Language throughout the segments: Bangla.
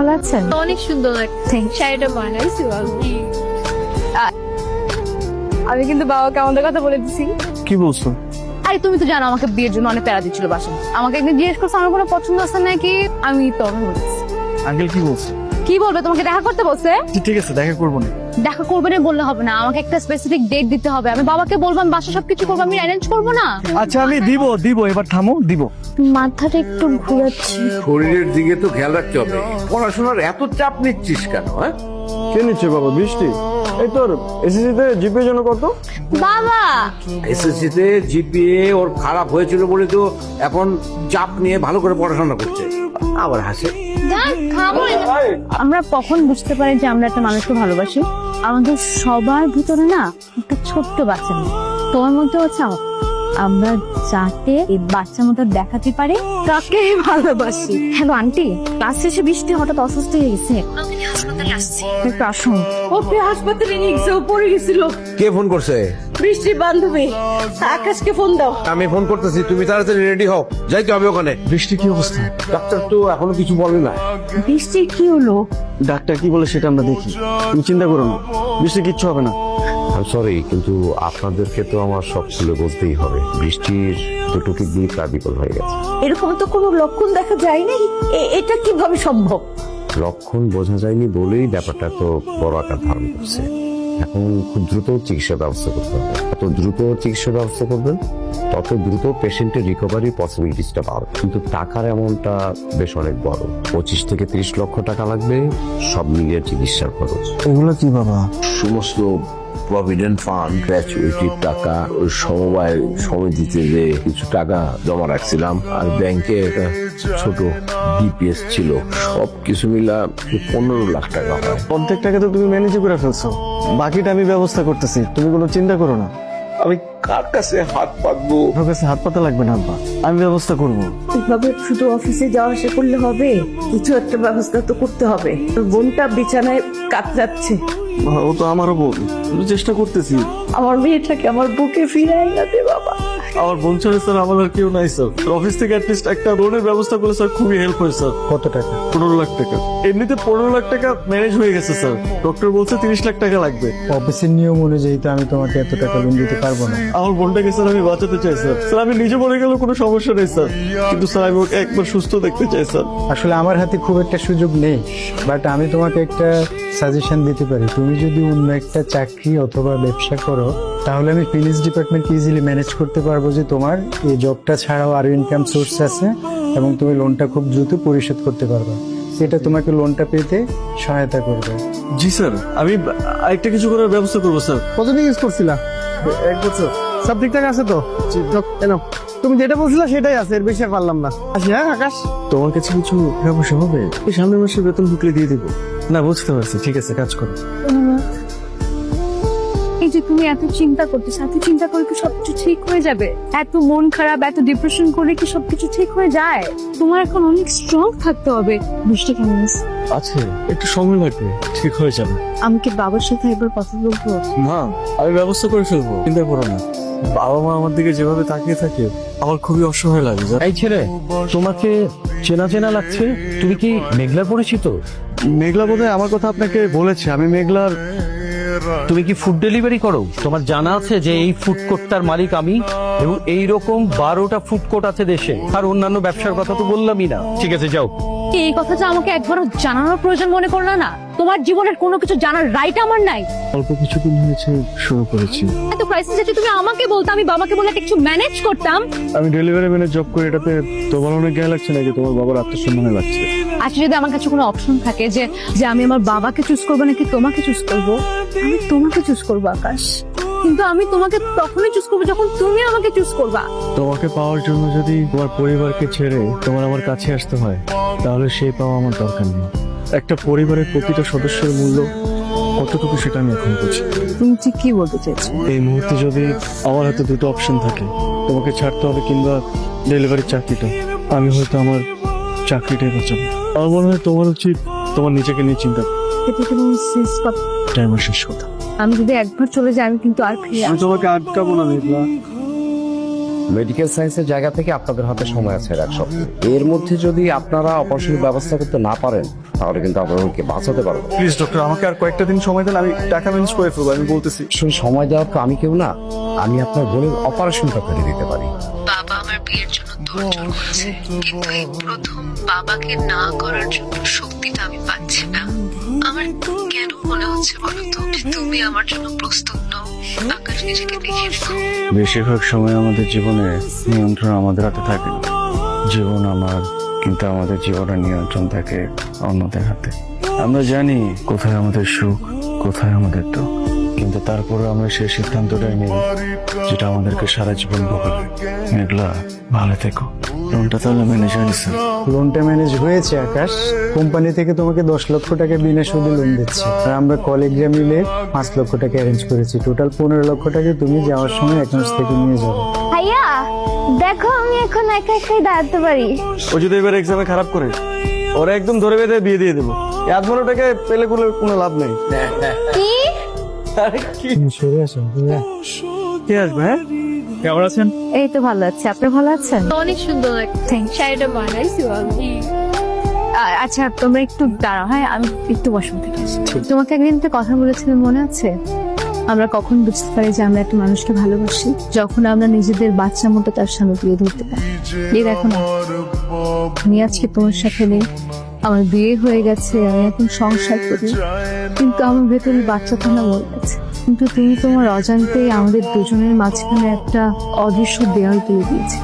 ভালো আছেন? অনেক সুন্দর লাগছে শাড়িটা বানাইছি ভালো। আমি কিন্তু বাবাকে আমাদের কথা বলে দিছি। কি বলছো? আরে তুমি তো জানো আমাকে বিয়ের জন্য অনেক প্যারা দিচ্ছিল বাসা। আমাকে একদিন জিজ্ঞেস করছে আমার কোনো পছন্দ আছে নাকি, আমি তবে বলেছি। আঙ্কেল কি বলছে? কি বলবে, তোমাকে দেখা করতে বলছে। ঠিক আছে, দেখা করবো না। দেখা করবে না বললে হবে না, আমাকে একটা স্পেসিফিক ডেট দিতে হবে। আমি বাবাকে বলবো আমি বাসা সবকিছু করবো, আমি অ্যারেঞ্জ করবো না। আচ্ছা আমি দিব, এবার থামো, দিব। মাথাটা একটু ঘুরাচ্ছি। শরীরের দিকে তো খেয়াল রাখতে হবে। পড়াশোনার এত চাপ নিচ্ছিস কেন? হ্যাঁ, কে নিচ্ছে বাবা? বৃষ্টি। এই তোর এসএসসিতে জিপিএর জন্য কত? বাবা এসএসসিতে জিপিএ ওর খারাপ হয়েছিল বলে তো এখন চাপ নিয়ে ভালো করে পড়াশোনা করছে। আবার হাসে। আমরা কখন বুঝতে পারি যে আমরা একটা মানুষকে ভালোবাসি? আমাদের সবার ভিতরে না একটা ছোট্ট বাচ্চা নেই, তোমার মধ্যে হচ্ছে আমার। আমরা যাতে এই বাচ্চার মতো দেখাতে পারি তাকে ভালোবাসি। হ্যালো আন্টি, ক্লাস শেষে বৃষ্টি হঠাৎ অসুস্থ হয়ে গেছে, হাসপাতালে আসছি, একটু আসুন। ওকে হাসপাতালে নিয়ে গেছে, ও পড়ে গেছিল। কে ফোন করছে? বৃষ্টির বান্ধবী আকাশকে ফোন দাও। আমি ফোন করতেছি, তুমি তাড়াতাড়ি রেডি হও, যাইতে হবে ওখানে। বৃষ্টি কি অবস্থা? ডাক্তার তো এখনো কিছু বলে না। বৃষ্টির কি হলো? ডাক্তার কি বলে সেটা আমরা দেখি, তুমি চিন্তা করো না, বৃষ্টি কিচ্ছু হবে না। সরি, কিন্তু আপনাদেরকে তো আমার সব খুলে বলতেই হবে। বৃষ্টির দুটো কিডনি প্রায় বিকল হয়ে গেছে। এরকম তো কোনো লক্ষণ দেখা যায়নি, এটা কিভাবে সম্ভব? লক্ষণ বোঝা যায়নি বলেই ব্যাপারটা তো বড় আকার ধারণ করছে। এখন খুব দ্রুত চিকিৎসা ব্যবস্থা করতে হবে। যত দ্রুত চিকিৎসা ব্যবস্থা করবেন তত দ্রুত পেশেন্টের রিকভারি পসিবিলিটিসটা বাড়বে। কিন্তু টাকার অ্যামাউন্টটা বেশ অনেক বড়, 25 থেকে 30 লক্ষ টাকা লাগবে সব মিলিয়ে চিকিৎসার খরচ। এগুলো কি বাবা? সমস্ত প্রভিডেন্ট ফান্ড, গ্র্যাচুইটির টাকা, ওই সমবায় সমিতিতে যে কিছু টাকা জমা রাখছিলাম, আর ব্যাংকে একটা ছোট ডিপিএস ছিল, সব কিছু মিলা 15 লাখ টাকা হয়। অর্ধেক টাকা তো তুমি ম্যানেজ করে ফেলছো, বাকিটা আমি ব্যবস্থা করতেছি, তুমি কোনো চিন্তা করো না। আমি কার কাছে হাত পাতবো? তোর কাছে হাত পাতা লাগবে না আব্বা, আমি ব্যবস্থা করবো। এভাবে শুধু অফিসে যাওয়া আসা করলে হবে? কিছু একটা ব্যবস্থা তো করতে হবে। তোর বোনটা বিছানায় কাতরাচ্ছে। ও তো আমারও বোন, আমি চেষ্টা করতেছি। আমার মেয়েটাকে আমার বুকে ফিরাই না দে বাবা। আমার বোন ছাড়া স্যার আমার আর কেউ নাই স্যার। অফিস থেকে অ্যাটলিস্ট একটা লোনের ব্যবস্থা করে স্যার, খুবই হেল্প হয়েছে স্যার। কত টাকা? 15 লাখ টাকা। এমনিতে 15 লাখ টাকা ম্যানেজ হয়ে গেছে স্যার, ডক্টর বলছে 30 লাখ টাকা লাগবে। অফিসের নিয়ম অনুযায়ী তো আমি তোমাকে এত টাকা লোন দিতে পারবো না। আমার বোনটাকে স্যার আমি বাঁচাতে চাই স্যার। স্যার আমি নিজে মরে গেলেও কোনো সমস্যা নেই স্যার, কিন্তু স্যার আমি ওকে একবার সুস্থ দেখতে চাই স্যার। আসলে আমার হাতে খুব একটা সুযোগ নেই, বাট আমি তোমাকে একটা সাজেশন দিতে পারি। তুমি যদি অন্য একটা চাকরি অথবা ব্যবসা করো তাহলে আমি ফিনান্স ডিপার্টমেন্টকে ইজিলি ম্যানেজ করতে পারবো যে তোমার এই জবটা ছাড়াও আরো ইনকাম সোর্স আছে এবং তুমি লোনটা খুব দ্রুত পরিশোধ করতে পারবে। সেটা তোমাকে লোনটা পেতে সহায়তা করবে। জি স্যার, আমি আরেকটা কিছু করার ব্যবস্থা করবো স্যার। কতদিন ইউজ করছিলা? 1 বছর। সব ঠিকঠাক আছে তো? তুমি যেটা বলছিলা সেটাই আছে, এর বেশি আর পারলাম না। আসি হ্যাঁ আকাশ। তোমার কাছে কিছু টাকা পয়সা হবে? এই সামনের মাসে বেতন ঢুকলে দিয়ে দেবো। না বুঝতে পারছি, ঠিক আছে কাজ করো। এই যে তুমি এত চিন্তা করতেছো, এত চিন্তা করে কি সবকিছু ঠিক হয়ে যাবে? এত মন খারাপ, এত ডিপ্রেশন করলে কি সবকিছু ঠিক হয়ে যায়? তোমার এখন অনেক স্ট্রং থাকতে হবে। বৃষ্টি কেমন আছে? আছে, একটু সময় লাগবে, ঠিক হয়ে যাবে। আমি কি বাবার সাথে একবার কথা বলবো? না, আমি ব্যবস্থা করে ফেলবো, চিন্তা করো না। বাবা মা আমার দিকে যেভাবে তাকিয়ে থাকে আমার খুবই অসহায় লাগে। এই ছেলে, তোমাকে চেনা চেনা লাগছে, তুমি কি মেঘলা পরিচিত? মেঘলা বোধহয় আমার কথা আপনাকে বলেছে। আমি মেঘলার। তুমি কি ফুড ডেলিভারি করো? তোমার জানা আছে যে এই ফুড কোর্টটার মালিক আমি, এবং এইরকম 12টা ফুড কোর্ট আছে দেশে, আর অন্যান্য ব্যবসার কথা তো বললামই না। ঠিক আছে যাও। এই কথাটা আমাকে একবারও জানানোর প্রয়োজন মনে করলো না? তোমার জীবনের কোনো কিছু জানার রাইট আমার নাই। অল্প কিছুদিন হয়েছে শুরু করেছি। এত ক্রাইসিস যদি তুমি আমাকে বলতে, আমি বাবাকে বলে একটা কিছু ম্যানেজ করতাম। আমি ডেলিভারি ম্যানে জব করি, এটাতে তোমার অনেক গায়ে লাগছে নাকি তোমার বাবার আত্মসম্মানে লাগছে? আচ্ছা যদি আমার কাছে কোনো অপশন থাকে যে যে আমি আমার বাবাকে চুজ করবো নাকি তোমাকে চুজ করবো, আমি তোমাকে চুজ করবো আকাশ। কিন্তু আমি তোমাকে তখনই চুজ করবো যখন তুমি আমাকে চুজ করবা। তোমাকে পাওয়ার জন্য যদি তোমার পরিবারকে ছেড়ে তোমার আমার কাছে আসতে হয়, তাহলে সেই পাওয়া আমার দরকার নেই। একটা পরিবারের প্রতিটা সদস্যের মূল্য কতটুকু সেটা আমি এখন বুঝি। তুমি ঠিক কি বলতে চাইছো? এই মুহূর্তে যদি আমার হাতে দুটো অপশন থাকে, তোমাকে ছাড়তে হবে কিংবা ডেলিভারির চাকরিটা, আমি হয়তো আমার চাকরিটাই বাঁচাবো। আমার মনে হয় তোমার উচিত তোমার নিজেকে নিয়ে চিন্তা করা। এটা তুমি শেষ কথা। এটাই আমার শেষ কথা। আমি যদি একবার চলে যাই আমি কিন্তু আর ফিরে আমি তোমাকে আটকাবো না মেঘলা। মেডিকেল সায়েন্সের জায়গা থেকে আপনাদের হাতে সময় আছে আর 1 সপ্তাহ। এর মধ্যে যদি আপনারা অপারেশনের ব্যবস্থা করতে না পারেন তাহলে কিন্তু আপনাদেরকে বাঁচাতে পারবো না। প্লিজ ডক্টর, আমাকে আর কয়েকটা দিন সময় দেন, আমি টাকা ম্যানেজ করে ফেলবো, আমি বলতেছি। আসলে সময় দেওয়ার তো আমি কেউ না, আমি আপনার বোনের অপারেশনটা করে দিতে পারি। বাবা আমার বিয়ের জন্য তোড়জোড় করেছে, কিন্তু এই প্রথম বাবাকে না করার জন্য শক্তিটা আমি পাচ্ছি না। আমার কেন মনে হচ্ছে বলতো যে তুমি আমার জন্য প্রস্তুত নও। আকাশ নিজেকে দেখে রেখো। বেশিরভাগ সময় আমাদের জীবনে নিয়ন্ত্রণ আমাদের হাতে থাকে না। জীবন আমার, কিন্তু আমাদের জীবনের নিয়ন্ত্রণ থাকে অন্যদের হাতে। আমরা জানি কোথায় আমাদের সুখ, কোথায় আমাদের দুঃখ, কিন্তু তারপরে আমরা সেই সিদ্ধান্তটাই নিই যেটা আমাদেরকে সারা জীবন ভোগাবে। মেঘলা, ভালো থেকো। লোনটা তাহলে ম্যানেজ হয়েছে? লোনটা ম্যানেজ হয়েছে আকাশ। কোম্পানি থেকে তোমাকে 10 লক্ষ টাকা বিনা সুদে লোন দিচ্ছে, আর আমরা কলিগরা মিলে 5 লক্ষ টাকা অ্যারেঞ্জ করেছি। টোটাল 15 লক্ষ টাকা তুমি যাওয়ার সময় অ্যাকাউন্টস থেকে নিয়ে যাবে। ভাইয়া দেখো, আমি এখন একা একাই দাঁড়াতে পারি। ও যদি এবার এক্সামে খারাপ করে, ওরা একদম ধরে বেঁধে বিয়ে দিয়ে দেবো। এত বড় টাকা পেলে কোনো লাভ নেই। কি সরে আসো কে আসবে? হ্যাঁ, কেমন আছেন? এই তো ভালো আছে, আপনি ভালো আছেন? অনেক সুন্দর লাগছে। Thank you. শাড়িটা বানাইছি ভালো। আচ্ছা তোমরা একটু দাঁড়াও, হ্যাঁ আমি একটু বসবো থেকে আসি। তোমাকে একদিন একটা কথা বলেছিলাম, মনে আছে? আমরা কখন বুঝতে পারি যে আমরা একটা মানুষকে ভালোবাসি? যখন আমরা নিজেদের বাচ্চা মতো তার সামনে তুলে ধরতে পারি। এই দেখো না, আমি আজকে তোমার সাথে নেই, আমার বিয়ে হয়ে গেছে, আমি এখন সংসার করি, কিন্তু আমার ভেতরে বাচ্চা থানা মরে গেছে। কিন্তু তুমি তোমার অজান্তেই আমাদের দুজনের মাঝখানে একটা অদৃশ্য দেয়াল তুলে দিয়েছে।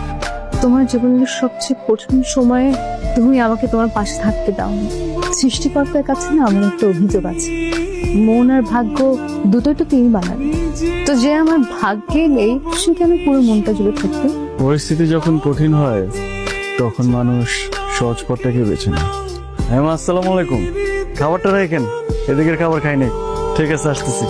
তোমার জীবনের সবচেয়ে কঠিন সময়ে তুমি আমাকে তোমার পাশে থাকতে দাওনি। সৃষ্টিকর্তার কাছে না আমার একটা অভিযোগ আছে, মন আর ভাগ্য দুটোই তো তিনি বানালেন, তো যে আমার ভাগ্যে নেই সে কেন পুরো মনটা জুড়ে থাকবে? পরিস্থিতি যখন কঠিন হয় তখন মানুষ সহজ পথটাকে বেছে নেয়। হ্যাঁ, আসসালামু আলাইকুম। খাবারটা রাখেন, এদিকের খাবার খাই নাই। ঠিক আছে, আসতেছি।